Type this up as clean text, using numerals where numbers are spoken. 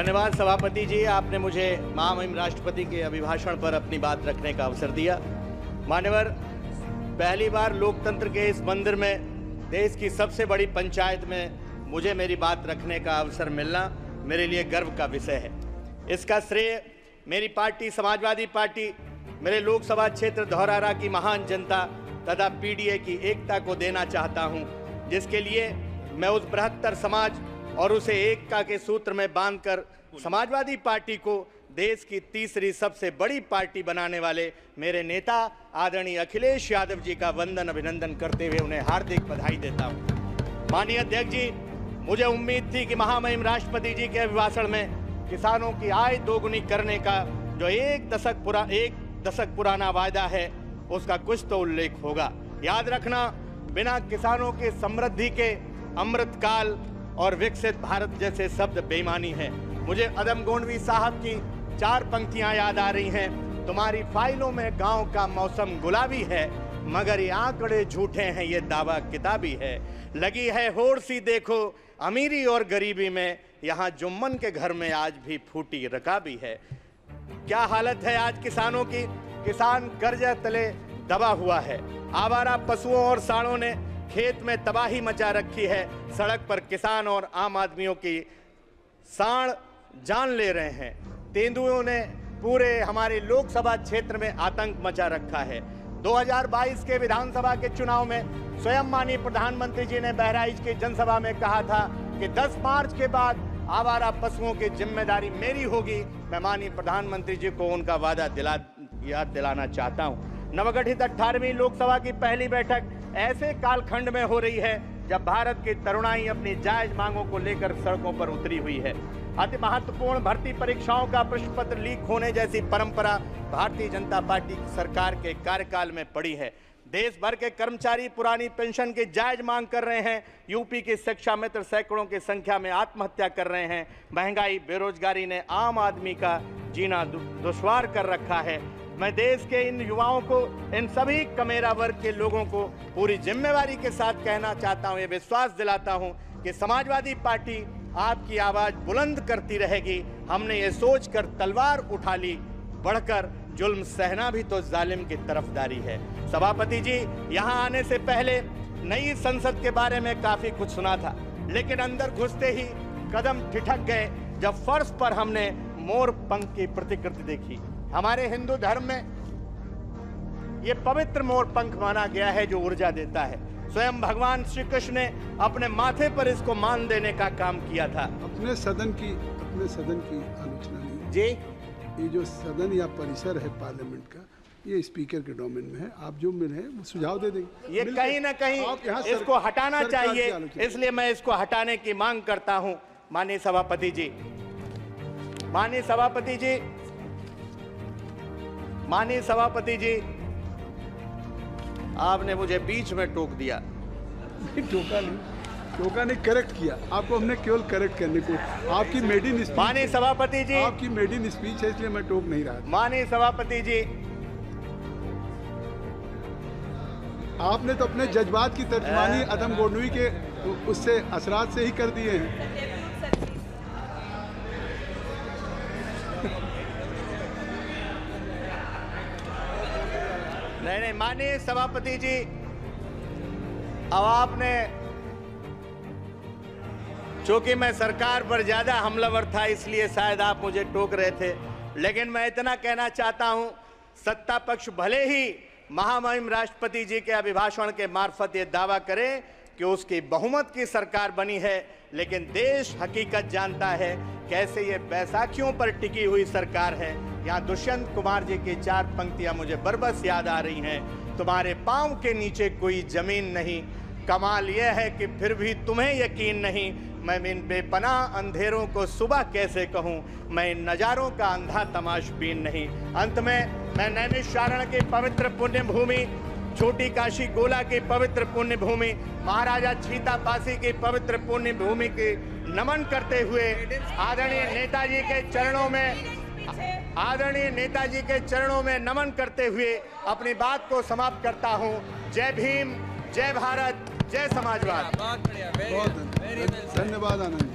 धन्यवाद सभापति जी, आपने मुझे महामहिम राष्ट्रपति के अभिभाषण पर अपनी बात रखने का अवसर दिया। मान्यवर, पहली बार लोकतंत्र के इस मंदिर में, देश की सबसे बड़ी पंचायत में मुझे मेरी बात रखने का अवसर मिलना मेरे लिए गर्व का विषय है। इसका श्रेय मेरी पार्टी समाजवादी पार्टी, मेरे लोकसभा क्षेत्र धौरहरा की महान जनता तथा पीडीए की एकता को देना चाहता हूं, जिसके लिए मैं उस बृहत्तर समाज और उसे एकता के सूत्र में बांधकर समाजवादी पार्टी को देश की तीसरी सबसे बड़ी पार्टी बनाने वाले मेरे नेता आदरणीय अखिलेश यादव जी का वंदन अभिनंदन करते हुए उन्हें हार्दिक बधाई देता हूं। माननीय अध्यक्ष जी, मुझे उम्मीद थी कि महामहिम राष्ट्रपति जी के अभिभाषण में किसानों की आय दोगुनी करने का जो एक दशक पुराना वायदा है उसका कुछ तो उल्लेख होगा। याद रखना, बिना किसानों के समृद्धि के अमृतकाल और विकसित भारत जैसे शब्द बेईमानी है। मुझे अदम गोंडवी साहब की 4 पंक्तियां याद आ रही हैं। तुम्हारी फाइलों में गांव का मौसम गुलाबी है, मगर ये आंकड़े झूठे हैं, ये दावा किताबी है। लगी है होड़ सी देखो अमीरी और गरीबी में, यहाँ जुम्मन के घर में आज भी फूटी रकाबी है। क्या हालत है आज किसानों की? किसान कर्जे तले दबा हुआ है। आवारा पशुओं और सांडों ने खेत में तबाही मचा रखी है। सड़क पर किसान और आम आदमियों की सांड जान ले रहे हैं। तेंदुओं ने पूरे हमारे लोकसभा क्षेत्र में आतंक मचा रखा है। 2022 के विधानसभा के चुनाव में स्वयं माननीय प्रधानमंत्री जी ने बहराइच की जनसभा में कहा था कि 10 मार्च के बाद आवारा पशुओं की जिम्मेदारी मेरी होगी। मैं माननीय प्रधानमंत्री जी को उनका वादा याद दिलाना चाहता हूं। नवगठित 18वीं लोकसभा की पहली बैठक ऐसे कालखंड में हो रही है जब भारत की तरुणाई अपनी जायज मांगों को लेकर सड़कों पर उतरी हुई है। अति महत्वपूर्ण भर्ती परीक्षाओं का प्रश्न पत्र लीक होने जैसी परंपरा भारतीय जनता पार्टी की सरकार के कार्यकाल में पड़ी है। देश भर के कर्मचारी पुरानी पेंशन की जायज मांग कर रहे हैं। यूपी के शिक्षा मित्र सैकड़ों की संख्या में आत्महत्या कर रहे हैं। महंगाई, बेरोजगारी ने आम आदमी का जीना दुश्वार कर रखा है। मैं देश के इन युवाओं को, इन सभी कमेरा वर्ग के लोगों को पूरी जिम्मेवारी के साथ कहना चाहता हूं, ये विश्वास दिलाता हूं कि समाजवादी पार्टी आपकी आवाज बुलंद करती रहेगी। हमने ये सोचकर तलवार उठा ली, बढ़कर जुल्म सहना भी तो जालिम की तरफदारी है। सभापति जी, यहाँ आने से पहले नई संसद के बारे में काफी कुछ सुना था, लेकिन अंदर घुसते ही कदम ठिठक गए जब फर्श पर हमने मोर पंख की प्रतिकृति देखी। हमारे हिंदू धर्म में ये पवित्र मोर पंख माना गया है जो ऊर्जा देता है। स्वयं भगवान श्री कृष्ण ने अपने माथे पर इसको मान देने का काम किया था। अपने सदन की आलोचना नहीं जी, ये जो सदन या परिसर है पार्लियामेंट का, ये स्पीकर के डोमेन में है। आप जो मिले हैं वो सुझाव दे देंगे। ये कहीं ना कहीं इसको हटाना चाहिए, इसलिए मैं इसको हटाने की मांग करता हूं। माननीय सभापति जी, माननीय सभापति जी, आपने मुझे बीच में टोक दिया। टोका नहीं, करेक्ट किया। आपको हमने केवल करेक्ट करने को, आपकी मेडिन स्पीच, माननीय सभापति जी, आपकी मेडिन स्पीच है, इसलिए मैं टोक नहीं रहा। माननीय सभापति जी, आपने तो अपने जज्बात की तर्जमानी अदम गोंडवी के उससे असरात से ही कर दिए हैं। नहीं, माननीय सभापति जी, अब आपने, चूंकि मैं सरकार पर ज्यादा हमलावर था इसलिए शायद आप मुझे टोक रहे थे, लेकिन मैं इतना कहना चाहता हूं, सत्ता पक्ष भले ही महामहिम राष्ट्रपति जी के अभिभाषण के मार्फत ये दावा करे कि उसकी बहुमत की सरकार बनी है, लेकिन देश हकीकत जानता है कैसे ये बैसाखियों पर टिकी हुई सरकार है। यहाँ दुष्यंत कुमार जी की 4 पंक्तियां मुझे बरबस याद आ रही हैं। तुम्हारे पांव के नीचे कोई जमीन नहीं, कमाल यह है कि फिर भी तुम्हें यकीन नहीं। मैं इन बेपनाह अंधेरों को सुबह कैसे कहूँ, मैं इन नज़ारों का अंधा तमाशबीन नहीं। अंत में मैं नैमिषारण्य की पवित्र पुण्य भूमि, छोटी काशी गोला की पवित्र पुण्य भूमि, महाराजा छीतापासी की पवित्र पुण्य भूमि की नमन करते हुए आदरणीय नेताजी के चरणों में नमन करते हुए अपनी बात को समाप्त करता हूं। जय भीम, जय भारत, जय समाजवाद। बहुत धन्यवाद आनंद।